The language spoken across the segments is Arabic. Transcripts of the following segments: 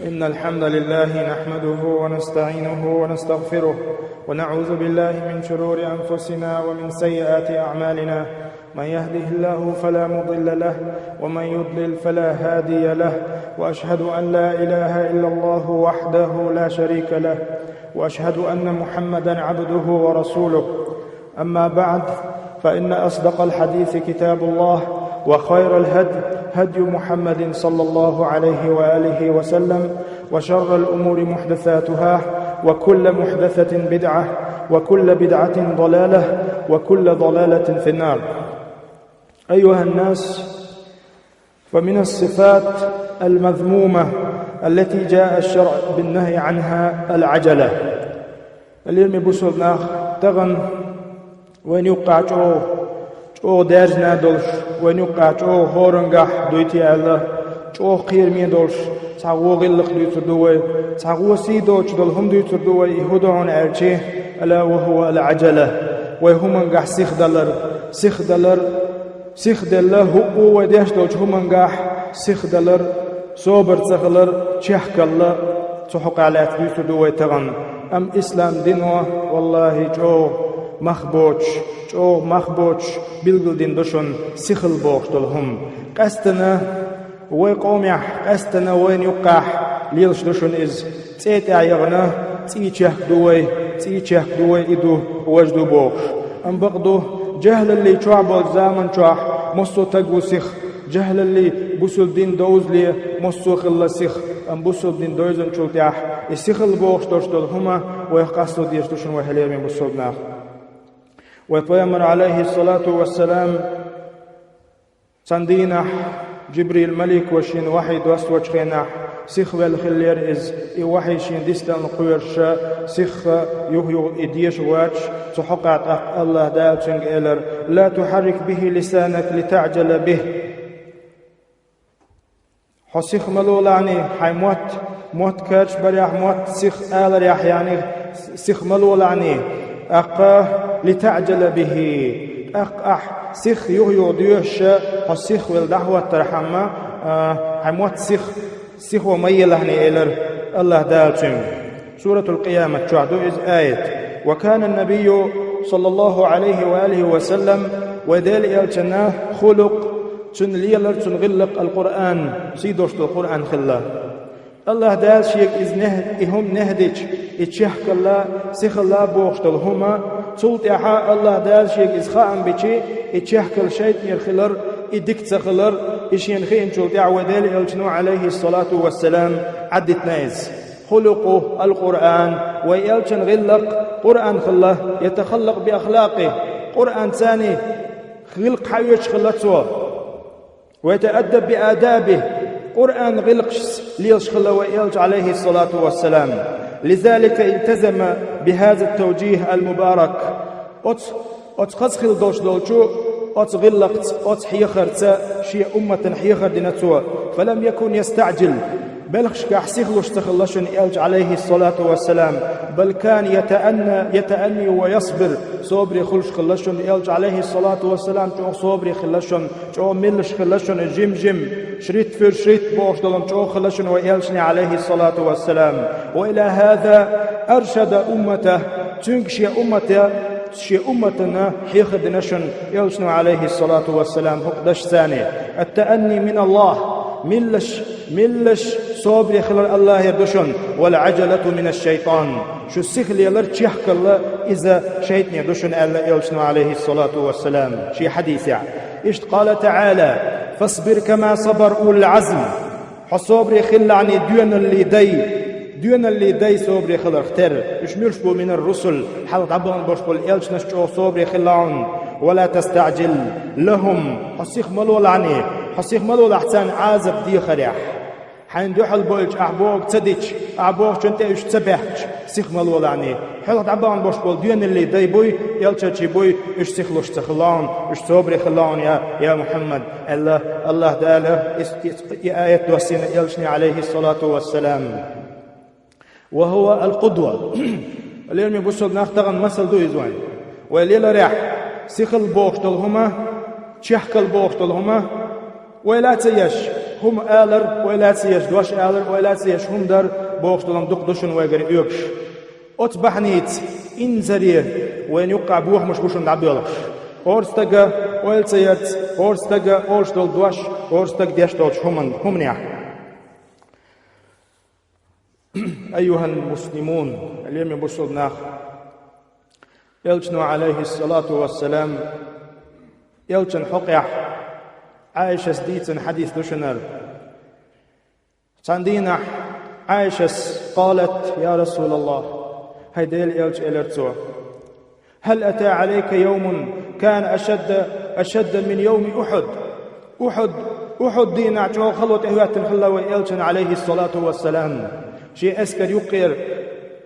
إن الحمد لله نحمده ونستعينه ونستغفره ونعوذ بالله من شرور أنفسنا ومن سيئات أعمالنا. من يهده الله فلا مضل له ومن يضلل فلا هادي له، وأشهد أن لا إله إلا الله وحده لا شريك له، وأشهد أن محمدا عبده ورسوله. أما بعد، فإن أصدق الحديث كتاب الله، وخير الهدي هدي محمد صلى الله عليه وآله وسلم، وشر الأمور محدثاتها، وكل محدثة بدعة، وكل بدعة ضلالة، وكل ضلالة في النار. أيها الناس، فمن الصفات المذمومة التي جاء الشرع بالنهي عنها العجلة. اليوم بسولنا تغن وين يقع جو دارجنا دولش، وين يقع جو هورنغح دويتي الله جو قير مين دولش، تعو غلق دويتر دوي، تعو سيدوش دولهم دويتر دوي يهودون أرشي، ألا وهو العجلة. ويهمنغح سيخ دلر هو وديش دوش همنغح سيخ دلر صوبر تغلر تشحك الله تحق على دويتر دوي تغن. أم إسلام دينه والله جو مخبوش بلغل دين دوشن سيخل بوش دولهم قستنا ويقوميح قستنا وين يقح ليلش دوشن إز تيتع يغنا تيتشح دوي إدو وجدو بوش. أم بغدو جهل اللي تعبل زامن تعح مصو تقو سيخ، جهل اللي بسول دين دوز لي مصو خلا سيخ، أم بسول دين دوزن چلتيح يسيخل بوش دوش دولهما ويقصو ديش دوشن وحلير من بسول ناخ. ويطيمر عليه الصلاة والسلام صندينح جبريل ملك وشين وحي دوست وشخينح سيخ والخلير إز وحي شين ديستان قويرش سيخ يهيو إديش واتش تحقق الله دالتنج إلر لا تحرك به لسانك لتعجل به. حسيخ ملولاني حي موت كرش بريح موت سيخ آلر يعني سيخ ملولاني لتعجل به سيخ يهيو ديوش حسيخ والدعوة ترحمة حموت سيخ وميلهني إلر الله دالتم. سورة القيامة تعدو إز آية. وكان النبي صلى الله عليه وآله وسلم ودال إلتنا خلق تنليلر تنغلق القرآن سيدوشت القرآن خلا الله دال شيك إهم نهدج إتشحك الله سيخ الله بوغشتل هما تلتحا الله دال شيك إزخاء بيشي إتشحك الشيط يرخلر إدكت سخلر إشين خين تلتح ودال إلتنو عليه الصلاة والسلام عدت نايز خلقه القرآن ويلتن غلق قرآن خلا يتخلق بأخلاقه قرآن ثاني خلق حيوش خلته ويتأدب بآدابه قرآن غلقش ليش خلا ويلج عليه الصلاة والسلام. لذلك التزم بهذا التوجيه المبارك. أتخسخل دوش دولشو أتغلقت أتحيخرت شيء أمة حيخر دينتوا فلم يكن يستعجل بلخش كحسيخلوش تخلشن يلج عليه الصلاة والسلام، بل كان يتأني ويصبر صبري خلش خلشن يلج عليه الصلاة والسلام جو صبري خلشن جو ملش خلشن جم شريط فر شريط بوش دلم جو خلشن ويلجني عليه الصلاة والسلام. وإلى هذا أرشد أمته تنكشي أمتنا حيخد نشن يلجن عليه الصلاة والسلام. هقدش ثاني التأني من الله ملش صبري خلال الله يردشن، والعجلة من الشيطان شو السخل يلر تشحك الله إذا شيطان يردشن ألا يلجن عليه الصلاة والسلام. شي حديث يعني إيش قال تعالى فاصبر كما صبر أولي العزم. حصبري خل عني دون اللي داي صبري خل اختر إيش ميرشبو من الرسل حال عبان بشبو يلجن شو صبري خلعن ولا تستعجل لهم. حسيخ ملول أحسن عازب دي خريح حين دوحل بولج أعبوك تديش أعبوك شنت إيش تبهش سيخ ملول عني حلت عبان بشبو دون اللي داي بوي يلجن بوي إيش سيخلوش تخلان إيش صبري خلان يا محمد. الله داله آية دوسين يلجني عليه الصلاة والسلام وهو القدوة. اليوم يبصوا ناختغن مثل دو يزوين وليل ريح سيخل بوش دلهما تشحكل بوش دلهما ولا تيش hum äler oilatsiyesh dosh äler oilatsiyesh humdar boğuştulan duqduşun ve geri ökş. Otbahnit inzari ve yuqqa buğmuş kuşun dabıyorlar. Orstaga oilsayert, orstaga orstol dosh, orstag deshtol humniya. أيها المسلمون اليوم بوصلنا يلجن عليه الصلاة والسلام يلجن حقيح عائشة ديتن حديث دشنر تندينا عائشة قالت يا رسول الله هيديل يلج إلرتو هل أتى عليك يوم كان أشد من يوم أحد دينا جو خلوت إهوات الخلا ويلجن عليه الصلاة والسلام شيء أسكر يقير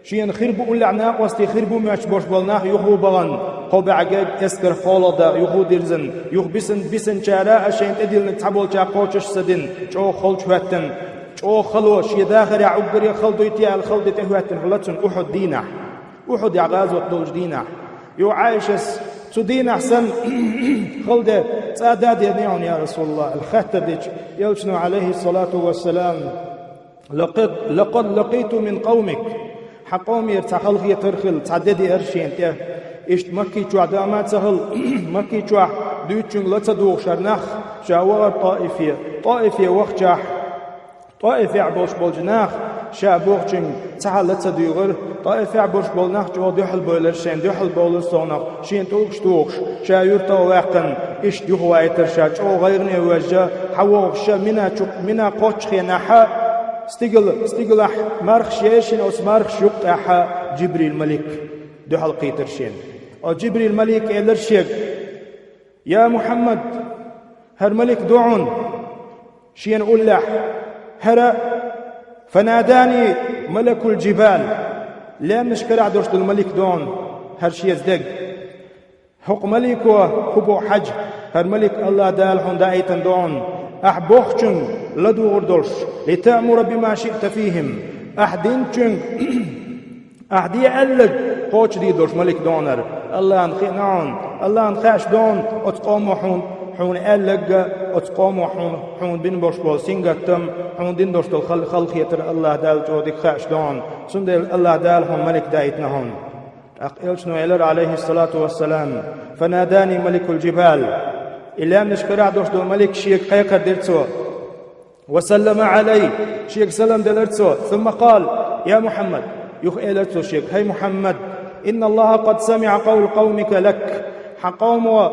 شيء خربو أولعنا وستي خربو ماش بوش بولناه يخو بغن قوب عقاق أسكر خالدا يخو درزن يخ بسن شارع أشين تدل نتحبول جا قوشش سدن جو خلج هاتن جو خلو شيء داخل عقر يخلدو يتيال خلد تهواتن خلتن أحد دينا أحد يعغاز وطلوج دينا يو عايشس سدين أحسن خلد سادات يدنيون يا رسول الله الخاتر ديج يلجنو عليه الصلاة والسلام لقد لقيت من قومك حقوم يرتحل هي ترخل تعددي أرشين تيه إشت مكي جوا دامات سهل مكي جوا دوتشن لتصدوق شرنخ شاور طائفية وقت جاح طائفية عبوش بالجناخ شابوغشن تحل لتصدوغر طائفية عبوش بالنخ جوا دوحل بولرشين دوحل بولرسونخ شين توقش شاير طواقن إشت يهوايتر شا جو غيرني وجه حوغش منا قوش خيناحا استقل مرخ شيشن أو مرخ يقطع جبريل الملك دو حلقي ترشين أو جبريل الملك إلرشيك يا محمد هر ملك دعون شين أولح هر فناداني ملك الجبال لا نشكرع دوشت الملك دون هر شي يزدق حق ملك وخبو حج هر ملك الله دال هون دايتن دون أحبوخشن لدو غردولش لتأمر بما شئت فيهم أحدينشن أحدي ألق قوش دي دوش ملك دونر الله نخينون الله نخاش دون أتقوموا حون ألق أتقوموا حون بين بوش بول سنغتم حون دين دوش الخلق يتر الله دال جودك خاش دون سندل الله دال هم ملك دايتنا هون أقلشنو إلر عليه الصلاة والسلام فناداني ملك الجبال إلا نشكرع دوش دو ملك شيك قيقر ديرتو وسلم علي شيك سلم دلرتو ثم قال يا محمد يخ إلرتو شيك هاي محمد إن الله قد سمع قول قومك لك حقوم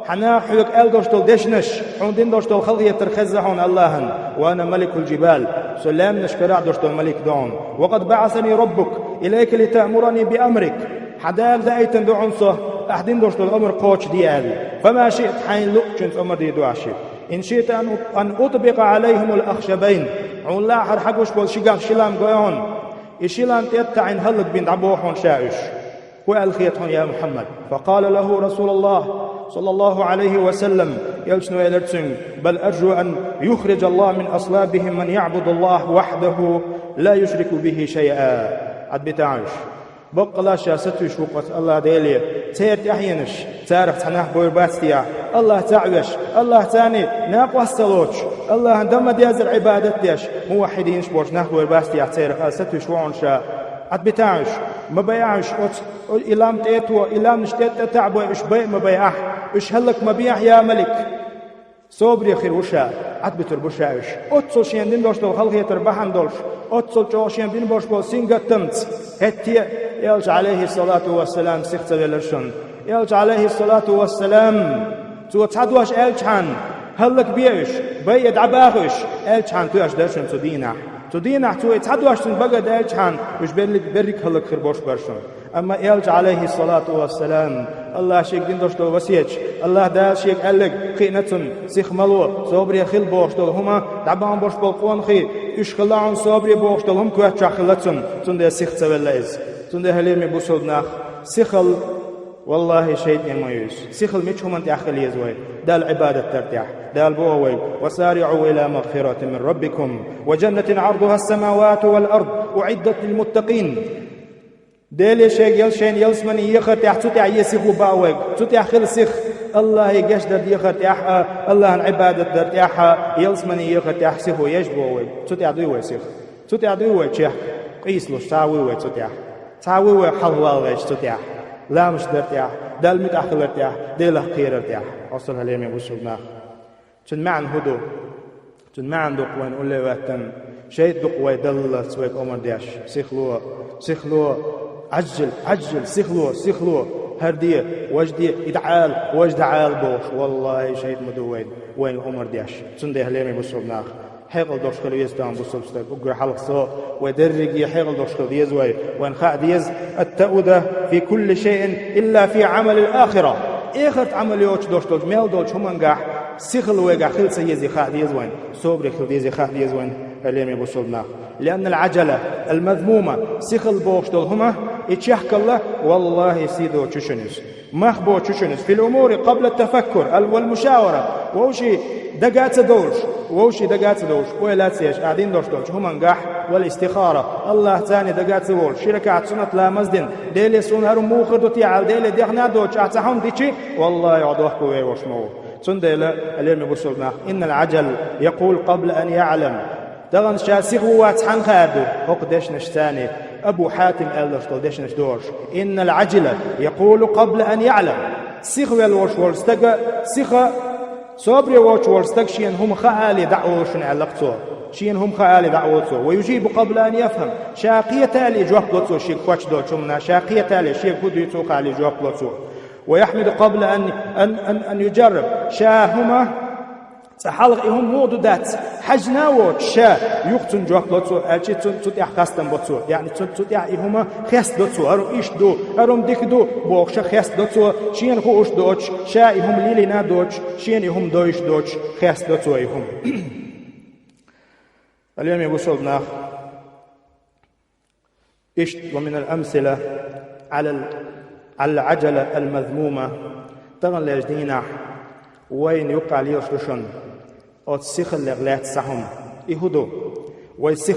حناح يك أل دوش دول دشنش حون دين دوش دول خلقية ترخزحون اللهن وأنا ملك الجبال سلام نشكرع دوش دول ملك دون وقد بعثني ربك إليك لتأمرني بأمرك حدال دايتن دعنصه أحدين دوش دول أمر قوش ديال فما شئت حين لقشنت أمر دي دواشي إن شئت أن أطبق عليهم الأخشبين عون لا حر حقوش بول شيغان شلام قيون إشيلان تيتعين هلق بين عبوحون شائش وألخيتهم يا محمد فقال له رسول الله صلى الله عليه وسلم يلسنو إلرتسن بل أرجو أن يخرج الله من أصلابهم من يعبد الله وحده لا يشرك به شيئا عد بتعيش بقلا شاستوش وقت الله ديلي تيرت أحيانش تعرف تناه بوير باتستيا الله تعوش الله تاني ناقوى السلوش الله عندما ديازر عبادت ديش موحدين شبوش ناه بوير باتستيا تعرف ستوش وعنشا عد بتعيش ما بيعش إلام تيتو إلام نشتت تعبو إش بيع ما بيعح إش هلك ما بيع يا ملك صبري خير وشا عد بتر بوشاش أتصل شين دين دوش دول خلقية تربحان دولش أتصل جو شين دين بوش بول سينغا تمت هتي يلج عليه الصلاة والسلام سيخت للرشن يلج عليه الصلاة والسلام تو تعدواش ألجحان هلك بيعش بيد عباغش ألجحان توش درشن تدينح تو تعدواش تنبقى ألجحان وش برك هلك خير بوش برشن أما يلج عليه الصلاة والسلام الله شيك دين دوش دول وسيج الله دا شيك ألق قينتن سيخ ملو صبري خيل بوش دول هما دعبان بوش بالقوان خي إش خلاعون صبري بوش دول هم كوات شاخلتن تنده سيخ تبلايز تنده هليمي بوصلناخ سيخل والله شيء يميز سيخل ميش هم انت أخلي يزوي دا العبادة ترتاح دا البووي وسارعوا إلى مغفرة من ربكم وجنة عرضها السماوات والأرض أعدت للمتقين ديلي شيء يلشين يلسمني يخر تحت تتع يسيخ وباوغ تتع خل سيخ الله يجش در يختيح الله عبادة در تيح يلسمني يختيح سيخو يجبوه تتيح دوي سيخ تتيح دوي تيح قيسلوش تاوي تتيح تاوي حلوال غيش تتيح لا مش در تيح دل متأخر تيح دل خير تيح أصل هليمي بوسوبنا تن معن هدو تن معن دوق وين أولي وقتن شيء دوق ويدل سويك أمر دياش سيخلو عجل سيخلو هردية وجدية يدعال وجدعال بوش والله شيء مدوين وين أمر دياش تن دي هليمي بوسوبنا حيقل دوش خلو يستان بوسوبستك وقر حلق سو ودرقي حيقل دوش خلو يزوي وين خاء ديز التأودة في كل شيء إلا في عمل الآخرة آخرت عمل يوش دوش ميل دوش هم انقاح سيخل ويقع خل سيزي خاء ديز وين صوبري خل ديزي خاء ديز وين هليمي بوسوبنا لأن العجلة المذمومة سيخل بوش دول هما يتشحك الله والله سيدو تشنس مخبو تشنس في الأمور قبل التفكر والمشاورة ووشي دقات دوش ولا تسيش قاعدين دوش هم انقاح والاستخارة الله تاني دقات دوش شركات سنة لا مزدن ديلي سنهر موخر دو تيعال ديلي ديخنا دوش اعتحهم ديشي والله يعدوه كوي وشمو سنديلا اليوم بوسولنا إن العجل يقول قبل أن يعلم دغن شاسخ واتحن خادو هقدش نشتاني أبو حاتم ألش قدش نشدورش إن العجل يقول قبل أن يعلم سيخ والوش والستق سيخ صبري وش والستق شين هم خالي دعوش علقتو شين هم خالي دعوتو ويجيب قبل أن يفهم شاقية تالي جواب لطو شيك فاش دوتشمنا شاقية تالي شيك بديتو خالي جواب لطو ويحمد قبل أن يجرب شاهما تحلق هم مودو دات حجنا وشا يقتن جواب لطو أجي تتيح خاستن بطو يعني تتيح هما خاست لطو أرو إيش دو أروم ديك دو بوخشا خاست لطو شين خوش دوش شا هم ليلينا دوش شين هم دوش خاست لطو هم اليوم يقولنا إيش ومن الأمثلة على العجلة المذمومة تغن لجدينا وين يقع ليشلشن أو تسيخ اللغلات سهم إهدو ويسيخ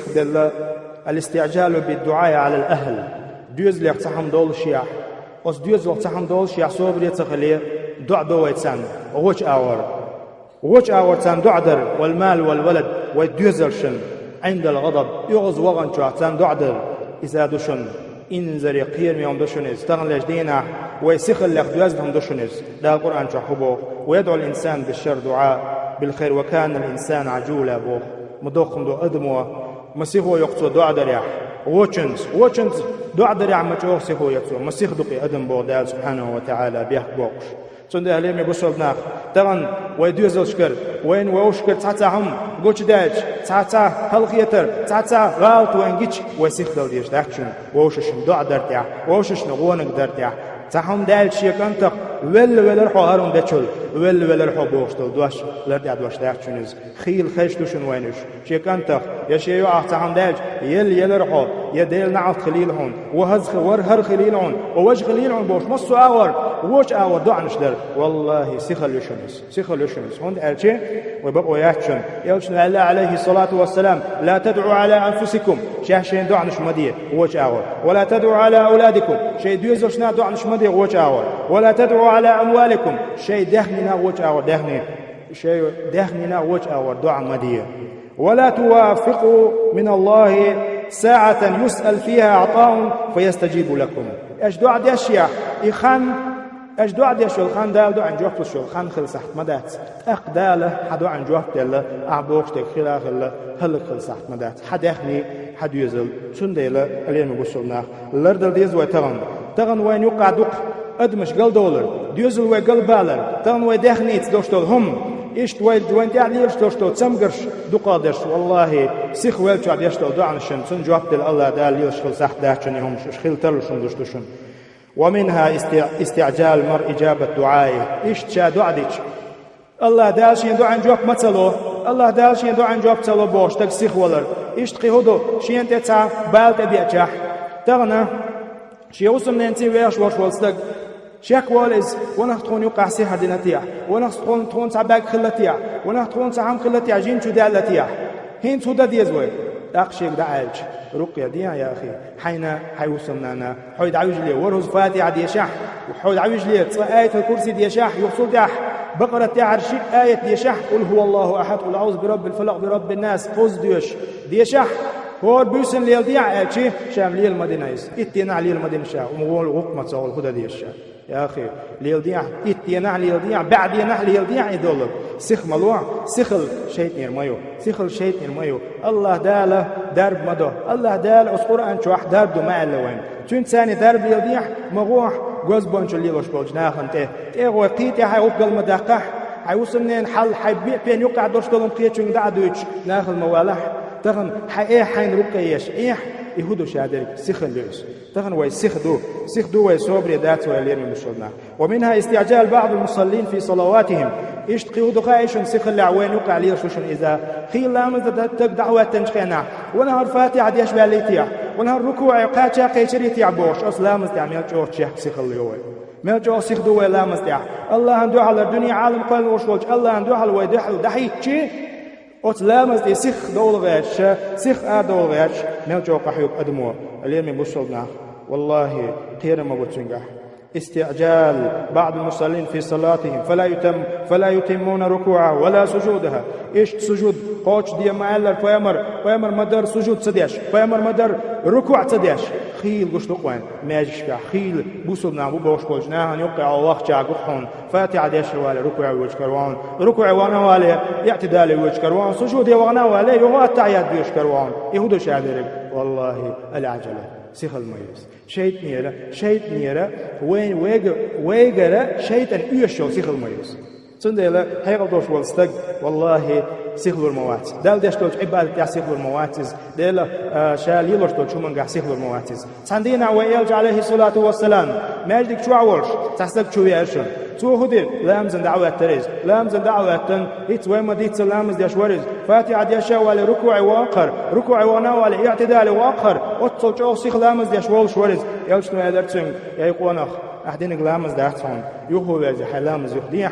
الاستعجال بالدعاء على الأهل ديوز لغ سهم دول شيع أس ديوز لغ سهم دول شيع صوبري تخلي دع بويتسان ووش آور تان دعدر والمال والولد ويديوزرشن عند الغضب يغز وغن تان دعدر إذا دشن إنزري قير ميوم دشنز تغن لجدينا ويسخل لغ دوازهم دشنز دا القرآن شحبه ويدعو الإنسان بالشر دعاء بالخير وكان الإنسان عجولا بوه مدوخم دو أدموه مسيحو يقتو دعدر يح ووشنز دعدر يح مجوه سيحو يقتو مسيح دقي أدم بوه دال سبحانه وتعالى بيح بوقش سنده هليمي بوصلناخ تغن ويدوزل شكر وين ووشكر تاتاهم قوش داج تاتا هلخيتر تاتا غالط وين جيش ويسيخ دو ديش داكشن ووششن دع درتيح ووششن غونك درتيح تاهم دال شيك انتق ول رحو هارون دچل ول رحو بوشتل دوش لردي دوش داكشنز خيل خيش دوشن وينش شيك انتق يا شيو تاهم دال يل رحو يديل نعط خليلهم وهز ور هر خليلهم ووجه خليلهم بوش مصو اور ووش اور دعنش در والله سيخل يشنس هون أرجع وبقوا يحشن يوشن الله عليه الصلاة والسلام لا تدعوا على أنفسكم شين دعنش مدية ووش اور ولا تدعوا على أولادكم شيء ديوزوشنا دعنش مدية ووش اور ولا تدعوا على أموالكم شيء دهننا ووش اور دهننا ووش اور دع مدية ولا توافقوا من الله ساعة يسأل فيها عطاء فيستجيب لكم أجدع ديشيا إخان أجدو عد يشول خان دال دو عن جوفت الشول خان خل سحت مدات أقداله حدو عن جوفت الله أعبوش تكخلا خلا هل خل سحت مدات حد يخني حد يزل سنديله اليوم بوصلنا لردل ديز وتغن وين يقع دق أدمش قل دولار ديزل وقل بالر تغن ويدخنيت دوشتول هم إيش وين يعني إيش دوشتول تسمقرش دقادش والله سيخ ويلش عد يشتول دو عن شن سن جوفت الله دال يلش خل سحت داشن هم خل تلشن دوشتوشن ومنها استعجال مر إجابة دعائه إيش تشا دعديش الله دالشين دعاء جواب مثلو الله دالشين دعاء جواب تلو بوش تكسيخ ولر إيش تقيهدو شين تتع بالت بيأجح تغنى شي وصل ننتي ويش وش والستق شاك والز ونخ تكون يقع سيحة دينتيا ونخ تكون تعباك خلتيا ونخ تكون تعم خلتيا جين شو دالتيا هين سودا ديزوي أقشيك دعالج رقية دي يا أخي حين حيوصلنا حيد عوج لي ورهز فاتحة دي شح وحيد عوج لي آية الكرسي دي شح يوصل دح بقرة تعرش آية دي شح قل هو الله أحد قل أعوذ برب الفلق برب الناس قوز دي شح هو بيسن ليل ديع أشي شام ليل المدينة يس إتينا ليل المدينة شا ومقول غقمة صول خدا دي الشا يا أخي ليل ديع إتينا ليل ديع بعد ينح ليل ديع يدولب سخ ملوع سخل شيطان مايو سخل شيطان مايو الله داله درب مدو الله دال القرآن شو أحد درب دو ما اللوين تون ثاني درب ليل ديع مغوح جوز بونش ليلوش بولج ناخنته إيه قيتي هاي أقل مدقح هيوصلنين حل حيبيع بين يقع دوش دولم قيتشون دعدوش ناخذ موالح تغن حي حين رقيش يهودو شادرك سخن ليس تغن وي سخدو وي صبر ذات ويلير من مشلنا. ومنها استعجال بعض المصلين في صلواتهم يشتقيودو خايشن سخن لعوين يقع ليشوشن إذا خيل لامز دعوة تنشخينا ونهار فاتحة ديش باليتيا ونهار ركوع قاتشا قيشريتيا بوش أسلامز تعمل جوش شيخ سخن ليوي ملجو سخدو وي لامز دع الله عنده على الدنيا عالم قال وشوج الله عنده على ويدحل دحيتشي أتلامز دي سخ دول غيرش سخ دول غيرش ملجو قحيوك أدمو اليوم بوصلنا والله خير ما بتشنجح. استعجال بعض المصلين في صلاتهم فلا يتمون ركوعها ولا سجودها. إيش سجود قوش دي معلر فيمر مدر سجود صديش فيمر مدر ركوع صديش خيل قشلق وين ماجش كا خيل بوصلنا بوش بوجنا يوقع وقت جاقحون فاتحة ديش والي ركوع وجكروان ركوع وانا والي اعتدال وجكروان سجود وانا والي يغات تعياد بيشكروان يهودو شادرك والله العجلة سيخل ميز شيط نيرة وين ويجرة شيطان يشوا سيخل ميز صندلا هيقل دوش والستق والله سيخلو المواتز دال ديش دوش عبادة تاع سيخلو المواتز دال شال يلوش دوش شو من قاع سيخلو المواتز صندينا ويلج عليه الصلاة والسلام ماجدك شو عورش تحسب شو يرشن تو هدير لامزن دعوة تريز لامزن دعوة تن هيت وين ما ديت لامز ديش ورز فاتحة ديش والي ركوع واقر ركوع وناولي اعتدال واقر اتصل جو سيخ لامز ديش ولش ورز يلش نو يدرتن يقونخ احدينك لامز داحتون يوهو ويزي حلامز يخديح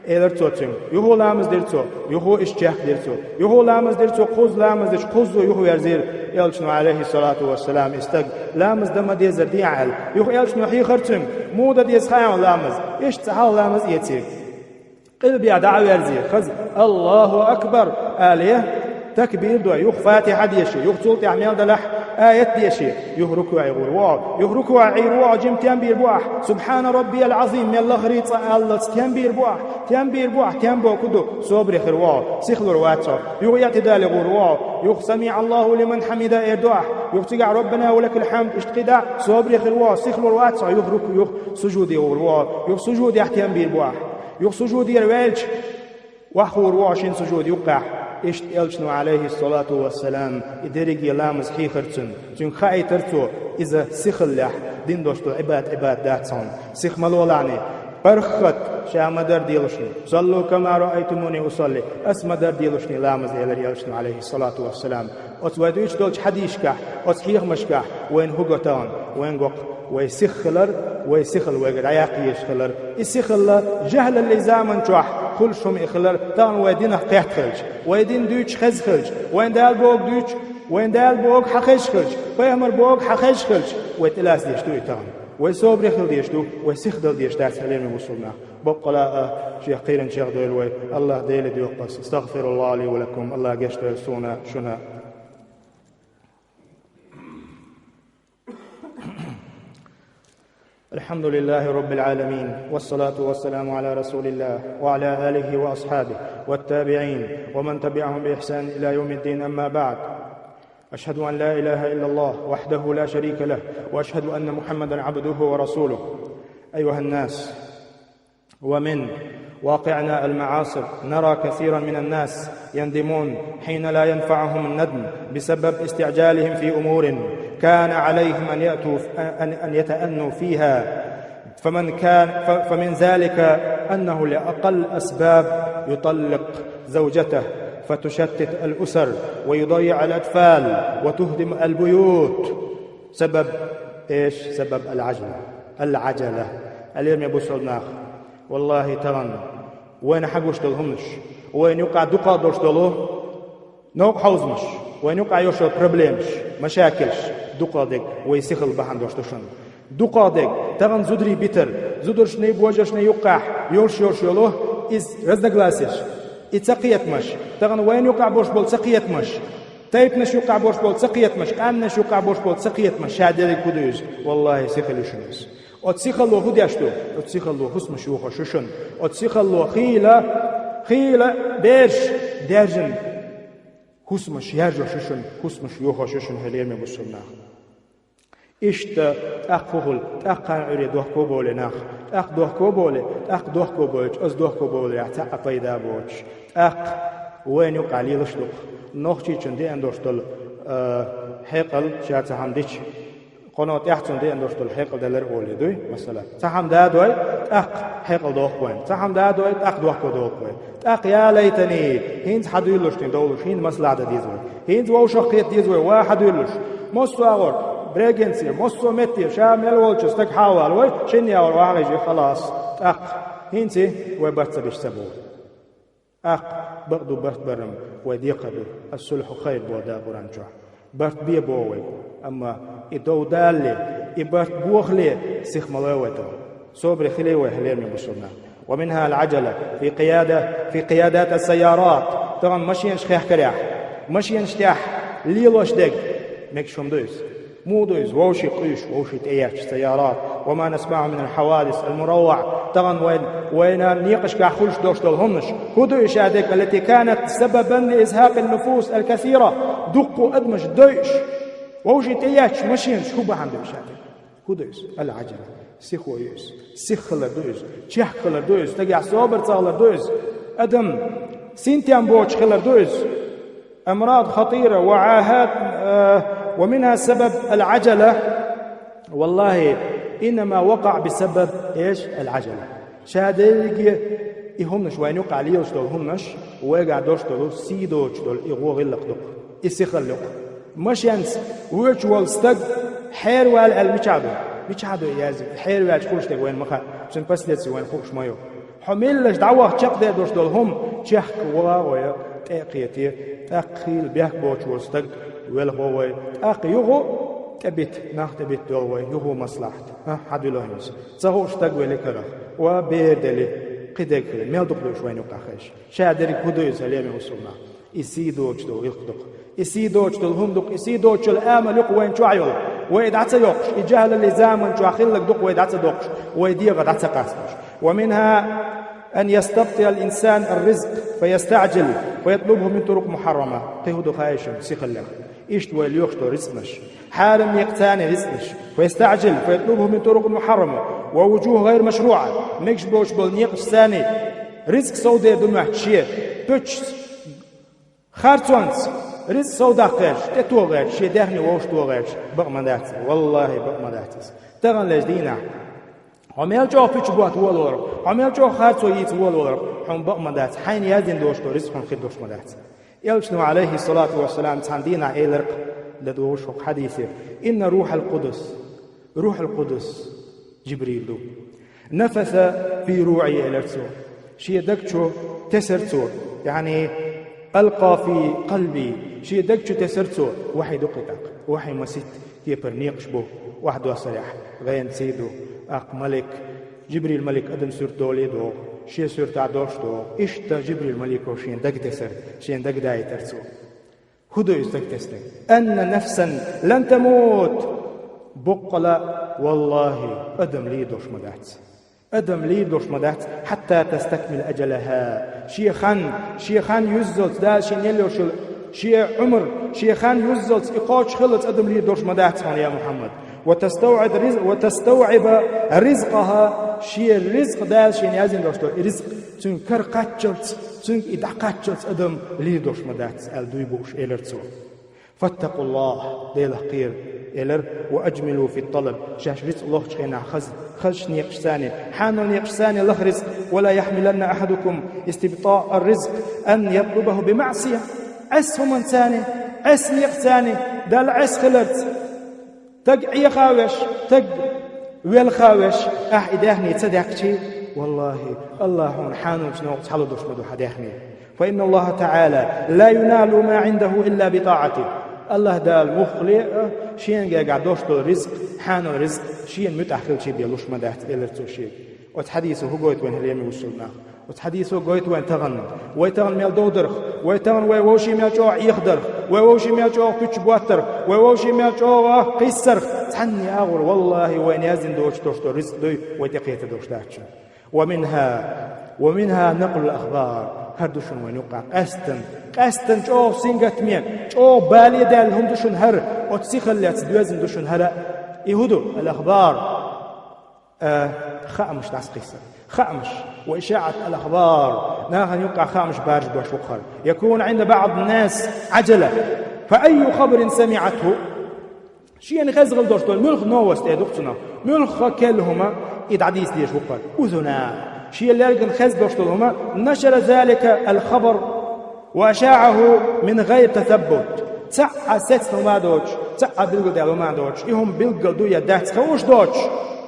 إلرتوتين يهو لامز ديرتو يهو إشجاح ديرتو يهو لامز ديرتو خوز لامز ديش خوزو يهو يرزير يلشنو عليه الصلاة والسلام استق لامز دم ديزر ديعال يهو يلشنو حي خرتم مودا ديز خيان لامز إيش تحال لامز يتير قلبي دعو يرزير خز الله أكبر آليه تكبير دو يخ فاتحة ديشي يخ تولت عميل دلح آية ديشي يخ ركوع عيرواع جم تنبير بواح سبحان ربي العظيم من الله ريت الله تنبير بواح تنبو كدو صبر خرواع سيخلور واتر يخ يعتدال غرواع يخ سميع الله لمن حمد إردواح يخ تقع ربنا ولك الحمد اشتقدا صبر خرواع سيخلور واتر يخ ركوع يخ سجود غرواع يخ سجود يحتنبير بواح يخ سجود يروالج وحور واشين سجود يقع إشت إلشنو عليه الصلاة والسلام إدريج يلامز حيخرتن تون خاي ترتو إذا سخل لح دين دوشتو عباد داتسون سخ ملولاني برخت شا مدر ديلشني صلوا كما رأيتموني أصلي أس مدر ديلشني لامز إلر يلشنو عليه الصلاة والسلام أتودوش دولش حديشكح أتحيخ مشكح وين هقتان وين قق ويسخلر ويسخل ويقر عياقيش خلر يسخل جهل اللي زامن جوح كل شم إخلر تان ويدين قيحت خلج ويدين دوش خز خلج وين دال بوق دوش وين دال بوق حخش خلج ويهمر بوق حخش خلج ويتلاس ديشتو يتان ويصبر خل ديشتو ويسخدل ديش دار سليم وصلنا بقلا شيخ قيرن شيخ دويلوي الله ديل ديوقس استغفر الله لي ولكم الله قشت سونا شنا الحمد لله رب العالمين والصلاة والسلام على رسول الله وعلى آله وأصحابه والتابعين ومن تبعهم بإحسان إلى يوم الدين. أما بعد، أشهد أن لا إله إلا الله وحده لا شريك له وأشهد أن محمدا عبده ورسوله. أيها الناس، ومن واقعنا المعاصر نرى كثيرا من الناس يندمون حين لا ينفعهم الندم بسبب استعجالهم في أمور كان عليهم أن يتأنوا فيها، فمن ذلك أنه لأقل أسباب يطلق زوجته فتشتت الأسر ويضيع الأطفال وتهدم البيوت. سبب إيش؟ سبب العجلة. اليوم يا بوصلناخ والله تغن وين حقوش دلهمش وين يقع دقا دوش دلو نوق حوزمش وين يقع يوشو بروبليمش مشاكلش دقادق ويسخل بحن دوشتشن دقادق تغن زدري بيتر زدرش ني بوجش ني يقع يورش يلوه إز رزدقلاسش إتسقيت مش تغن وين يقع بوش بول سقيت مش تايب نش يقع بوش بول سقيت مش قام نش يقع بوش بول سقيت مش شادري كودوز والله سخل يشنس أتسخلوا هديشتو أتسخلوا حسم شوخ ششن أتسخلوا خيلة بيرش درجن حسمش يرجع ششن حسمش يوخ ششن هليم بسمنا إشت أقفل أقع أريد دوخ بولي نخ أق دوخ بولي أق دوخ بولي أز دوخ بولي أعتق بيدا بولش أق وين يقع لي لشلق نوخشي چندي أندوشتل حقل شات همديش قنوات يحتون دي أندوشتل حقل دلر أولي دوي مثلا تحم دا دوي أق حقل دوخ وين تحم دا دوي أق دوخ وين أق يا ليتني هينز حدو يلوشتين دولوش هين مسلا دا ديزوي هينز ووشقيت ديزوي واحد يلوش مستو أغور بريجنسي مستو متي شامل والشس تك حاول وي شني أور واحد خلاص أق هينزي وبرت بيشتبو أق بغدو برت برم وديقدو الصلح خير بودا برانجو برت بيه بوي أما إدو دالي إبرت بوخلي سيخ ملويتو صبر خليوه هليم يبصرنا ومنها العجلة في قيادات السيارات طبعا ماشيين شخيح كريح ماشيين شتاح ليلوش دق مكشون دوز مو دوز ووشي قيش ووشي تأيش سيارات وما نسمعه من الحوادث المروع طبعا وين نيقش كاخولش دوش دولهمش هدوش هذيك التي كانت سببا لإزهاق النفوس الكثيرة دقوا أدمش دوش ووشي تأيش ماشيين شو بعمل بشاتك هدوش العجلة سيخويس سيخلر دوز تشخلر دوز تجع صابر صالر دوز أدم سنتيان بوش خلر دوز أمراض خطيرة وعاهات ومنها سبب العجلة والله إنما وقع بسبب إيش العجلة شاديجي يهمش وين يقع ليوش دول همش ويقع دوش دول سيدوش دول يغوغ اللق دول يسيخلق مش ينس ويرتشوال ستق حيروال المشعدو يازي حيروال شخوش دق وين مخا عشان بس لتسي وين خوش مايو حميلش دعوة تشق دوش دول هم تشخ ويا تأقيتي أقيل بيك بوش وستق والهو أقي يغو تبت ناخدبت دول يغو مصلحت حد الله ينس صهوش تق ولكره وبيردلي قدك ميل دقلوش وين يقاخش شادري كودو سليم وصلنا يسيدوش دو يخدق يسيدوش دو هم دق يسيدوش الآمل يق وين شعيل ويدعت يقش يجهل اللي زامن شو أخلك دق ويدعت دقش ويديغ دعت قاسمش ومنها أن يستبطئ الإنسان الرزق فيستعجل ويطلبه من طرق محرمة قيهدو خايشم سيخلق إيش ويليوخشتو رزقنش حارم يقتاني رزقنش ويستعجل فيطلبه من طرق محرمة ووجوه غير مشروعة ميكش بوش بالنيقش ثاني رزق سوداء دمحشير بوش خارتونس رزق سوداء قرش تتو غيرش شي داخني ووشتو غيرش بغمداتس والله بغمداتس تغن لجدينا عمل جو فيش بوات والور عمل جو خارتو يت والور هم بغمدات حين يدين دوشتو رزق خدوش مدات يلشنو عليه الصلاة والسلام تاندينا إيلرق لدوش حديثه إن روح القدس جبريل نفث في روعي إلرسو شي دكتشو تسرتو يعني ألقى في قلبي شي دكتشو تسرتو وحي دقتك وحي مسيت تيبر نيقش بو واحد وصريح غين سيدو أق ملك جبريل ملك أدم سرتولي دو شي سرت عدوشتو إشتا جبريل ملك وشين دك تسر شين دك داي ترسو هدو يستك تستك أن نفسا لن تموت بقلا والله أدم لي دوش مدات حتى تستكمل أجلها شيخان يزلت دا شينيلو شي عمر شيخان يزلت إقاش خلت أدم لي دوش مدات يا محمد وتستوعب رزقها شي الرزق دا شين يازن دوشتو رزق تون كرقاتشلت تون إدعقاتشلت أدم لي دوش مدات الدوي بوش إلرتسو فاتقوا الله ديل قير إلر وأجملوا في الطلب شاش رزق الله شخينا خلش نيقشتاني حانو نيقشتاني الله رزق ولا يحملن أحدكم استبطاء الرزق أن يطلبه بمعصية عس هم انساني عس نيقشتاني دال عس خلرت تق عي خاوش تق ويل خاوش إداهني تصدقشي والله الله حانو شنو تحلو دوش مدو حداهني فإن الله تعالى لا ينال ما عنده إلا بطاعته. الله دال مخلي شين قاعد دوشتو رزق حانو رزق شين متأخل شي بيلوش مدات إلرتو شي وتحديثه هو قويت وين هليمي وصلنا وتحديثه قويت وين تغن ويتغن ميل دودرخ ويتغن ويوشي ميل جوع يخدرخ ويوشي ميل جوع كتش بواتر ويوشي ميل جوع قيسرخ تحني أغر والله وين يزن دوشتو رزق دوي ويتقيت دوشتاتش. ومنها نقل الأخبار هر دوشن وين يوقع قستن جو سينغت مين جو بالي دال هم دوشن هر وتسيخليات دوزن دوشن هر يهودو الأخبار خامش ناس قيسر خامش وإشاعة الأخبار ناهن يوقع خامش بارج دوش وقر يكون عند بعض الناس عجلة فأي خبر سمعته شيء خزغل دوشتول ملخ نوست دوقتنا ملخ كلهما إدعديس ليش وقر أذنا شيء اللي يلقن خز دوشتولهما نشر ذلك الخبر وأشاعه من غير تثبت تسعى ستنو ما دوش تسعى بلقل دالو ما دوش إهم بلقل دو يدات خوش دوش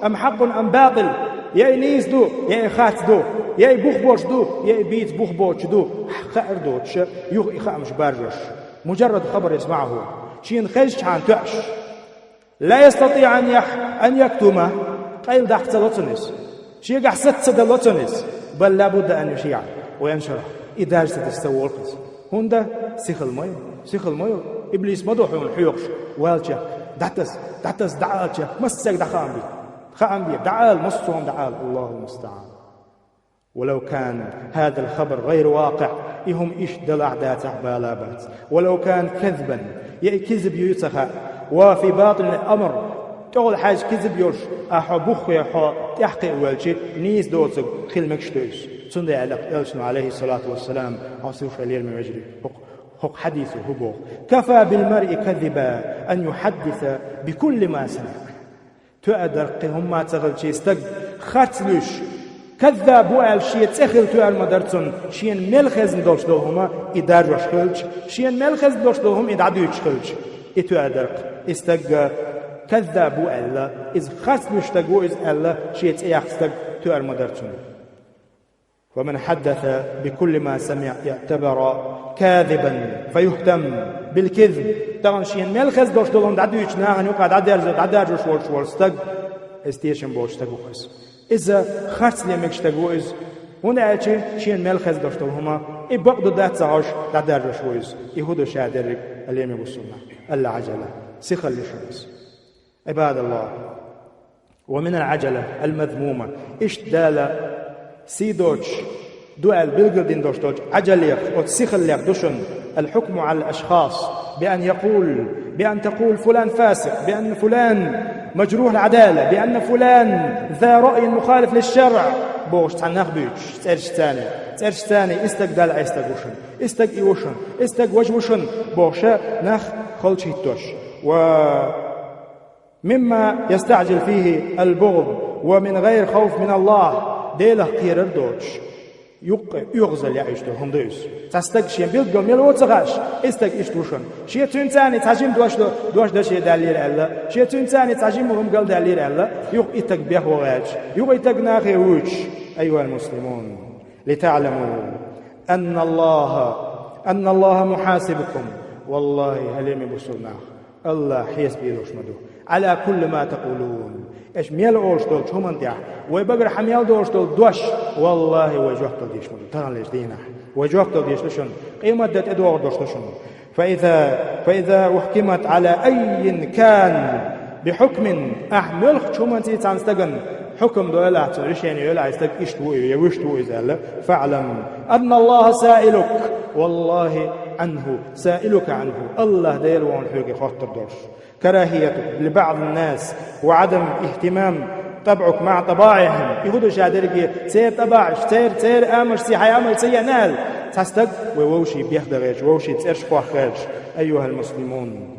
أم حق أم باطل يا نيز دو يا خات دو يا بوخ بوش دو يا بيت بوخ بوش دو خائر دوش يوغ إخامش بارجش مجرد خبر يسمعه شين خيش عن تعش لا يستطيع أن يكتمه قيل دحت لطنس شيء قحست سد لطنس بل لابد أن يشيع وينشره إذا جت تستوى القص هندا سيخل مايو إبليس مدوح الحيوش والجا دعتس دعالجا مسك دخان بي دعال مصهم دعال الله المستعان. ولو كان هذا الخبر غير واقع إهم إيش دلع دات عبالابات ولو كان كذبا كذب يتخى وفي باطن الأمر تقول حاج كذب يوش أحبوخ يحا تحقق والشي نيس دوتك خلمك شتوش سندي عليه الصلاة والسلام عصيوش عليه المجري حق حديثه هبوخ كفى بالمرء كذبا أن يحدث بكل ما سمع تؤدر قهم ما تغل شي استق خاتلوش كذاب وقال شي تخل تؤال مدرتون شين ملخزن دوش دوهما إدار وش خلج شين ملخزن دوش دوهم إدعدو يش خلج إتؤدر استق كذاب وقال إذ خاتلوش تقو إذ ألا شي تأخستق تؤال مدرتون. ومن حدث بكل ما سمع يعتبر كاذبا فيهتم بالكذب طبعا شين ملخز دوش دولهم دعدو يجناغن يقع دعدار شوال ستق استيشن بوش تقوخس إذا خرس ليمكش تقوز هنا أجي شين ملخز دوش دولهما إبقدو دات سعوش دعدار شويز يهودو شادرك اليمي بالسنة ألا عجلة سيخل لشمس. عباد الله ومن العجلة المذمومة إشتدال سيدوش دوال بلغدين دوشتوش عجليق وتسيخليق دوشن الحكم على الأشخاص بأن تقول فلان فاسق بأن فلان مجروح العدالة بأن فلان ذا رأي مخالف للشرع بوش تعناخ بيوش تسأرش ثاني استقدال استقوشن استقيوشن استقوجوشن بوشا نخ خلشيتوش. ومما يستعجل فيه البغض ومن غير خوف من الله ديله قير الدوش يغزل يعيش هم دوس تستق شيء بيلقوا ميلو تغاش استق إشتوشن شيء تنتاني تعجم دوش ده شيء دليل الله شيء تنتاني تعجم مهم قال دليل الله يغ إتق بيه وغاج يغ إتق ناخي وش. أيها المسلمون لتعلموا أن الله محاسبكم والله هلمي بسرنا الله حيس بيدوش مدو على كل ما تقولون إيش ميل أوش دول شو من تيا ويبقر حميل دوش دول دوش والله وجهك دول ديش مدو تغن ليش دينا وجهك دول ديش لشون قيمة دت أدوار دوش لشون. فإذا أحكمت على أي كان بحكم أحمل شو من تي تنستجن حكم دولا تعيشين يلا يستك إشتوي يوشتو إذا فاعلم أن الله سائلك والله سائلك عنه الله دير وان حقي خاطر دوش. كراهيتك لبعض الناس وعدم اهتمام طبعك مع طباعهم يهودو شادرقي سير طباعش سير آمش سي حيامل سي نال تستق ووشي بيخدغيش ووشي تسيرش خواخيش. أيها المسلمون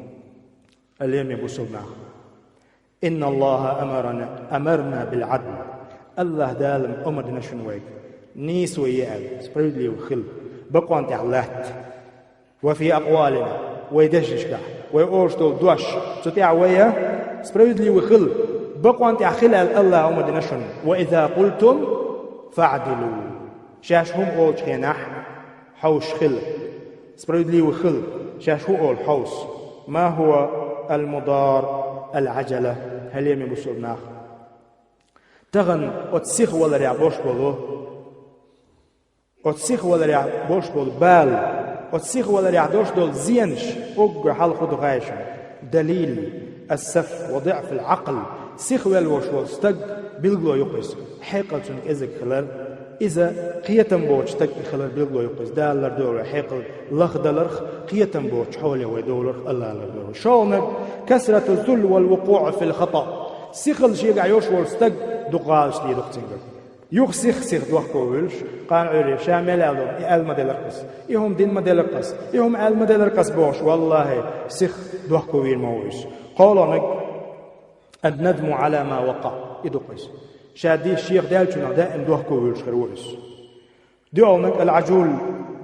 اليوم يبصلنا إن الله أمرنا بالعدل الله دالم أمرنا شنويك نيس ويأل سبريدلي وخل بقوان تعلات وفي أقوالنا ويدششك ويأورشتو دوش ستيع ويا سبريدلي وخل بقوان تعخل الله أمرنا شن. وإذا قلتم فاعدلوا شاشهم أولش خيناح حوش خل سبريدلي خل شاش هو الحوش ما هو المضار العجلة هل يمي بسولناخ تغن أتسيخ ولا ريع بوش بولو أتسيخ ولا ريع بوش بول بال أتسيخ ولا ريع دوش دول زينش أقر حال خدو غايشا دليل السف وضعف العقل سيخ والوش والستق بلغلو يقس حيقل تنك إزك خلال إذا قيتم بوش تك خلال بلغلو يقس دالر دولر حيقل لخ دلرخ قيتم بوش حولي ويدولر الله لدولر شونك كسرة الذل والوقوع في الخطأ سيخل شيء عيوش والستق دقالش لي دقتنجر يوخ سيخ دوخ كويلش قان عري شامل المدلقس يهم دين مدلقس يهم المدلقس بوش والله سيخ دوخ كويل مويش قولونك الندم على ما وقع يدقس شادي الشيخ دالتنا دائم دوخ كويلش خرويش دعونك العجول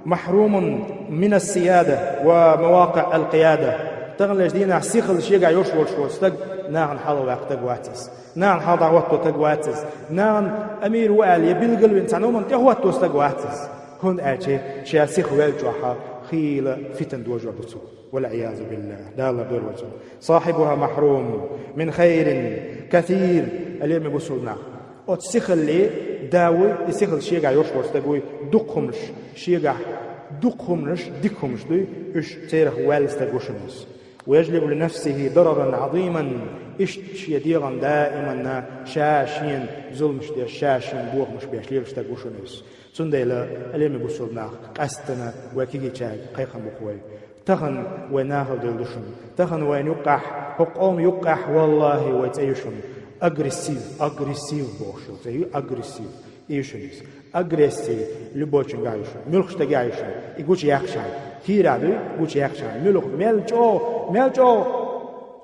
محروم من السيادة ومواقع القيادة تغلج دينا سيخل شيء عيوش والستق نعن حلو وقتك واتس نعن حاضع وقتو تقواتس نعن أمير والي بالقلب إنسان ومن تهواتو استقواتس هون آتي شاسيخ والجوحة خيل فتن دوجر دسو والعياذ بالله لا الله دور وجه صاحبها محروم من خير كثير اليوم بسولنا وتسيخل لي داوي يسيخل شيء عيوش والستقوي دقهمش شيء دقهمش دقهمش دوي إش تيرخ والستقوشمس ويجلب لنفسه ضررا عظيما إشت يديغا دائما شاشين ظلمش دي شاشين بوغ مش بيشليرش تقوشنس سنديلا اليوم بسولنا قستنا وكيجي تشاي قيقا بخوي تخن ويناهل دلدشن تخن وين يقح حقوم يقح والله ويتأيشن أغريسيف بوشل زي أغريسيف إيشنس أغريسيف لبوشن غايشن ملخش تغايشن يقوش يخشن هيرادو يقوش يخشن ملخ ملجو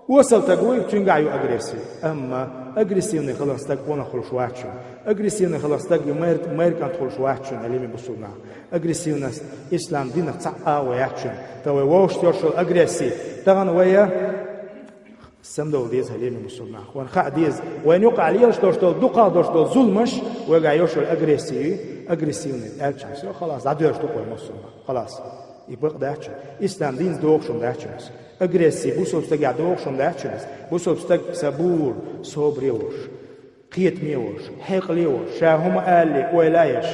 وصل تقوي تنقعيو أغريسيف أما أغريسيف خلاص تقونا خلوش واحشن أغريسيف خلاص تقوي ميركان خلوش واحشن اللي بسولنا أغريسيف إسلام دين تعا ويحشن تو ووش ترشل أغريسيف تغن ويا سمدو ديز هليمي مسلمة وان خا ديز وين يقع ليش دوش دقا دوش ظلمش وقع يوشل أغريسيف ألشان خلاص عدوش دقوا مسلمة خلاص يبقى داعش إسلام دين دوغشون داعشنس أغريسيف بوسوب تجع دوغشون داعشنس بوسوب تج صبور صبريوش قيت ميوش حقليوش شاهم آلي ولايش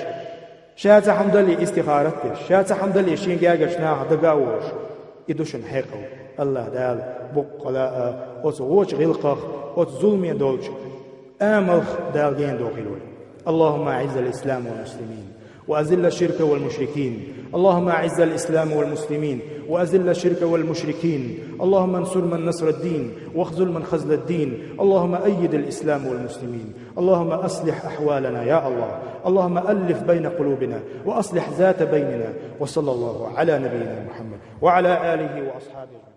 شات حمدلي استخارتش شات حمدلي شين جاجش ناه دقاوش يدوشن حقو الله دال بقلا أوتش غلقخ أوت ظلمي دولش آمل دال جين دوغيلوي اللهم أعز الإسلام والمسلمين وأذل الشرك والمشركين اللهم أعز الإسلام والمسلمين وأذل الشرك والمشركين اللهم انصر من نصر الدين واخذل من خذل الدين اللهم أيد الإسلام والمسلمين اللهم أصلح أحوالنا يا الله اللهم ألف بين قلوبنا وأصلح ذات بيننا وصلى الله على نبينا محمد وعلى آله وأصحابه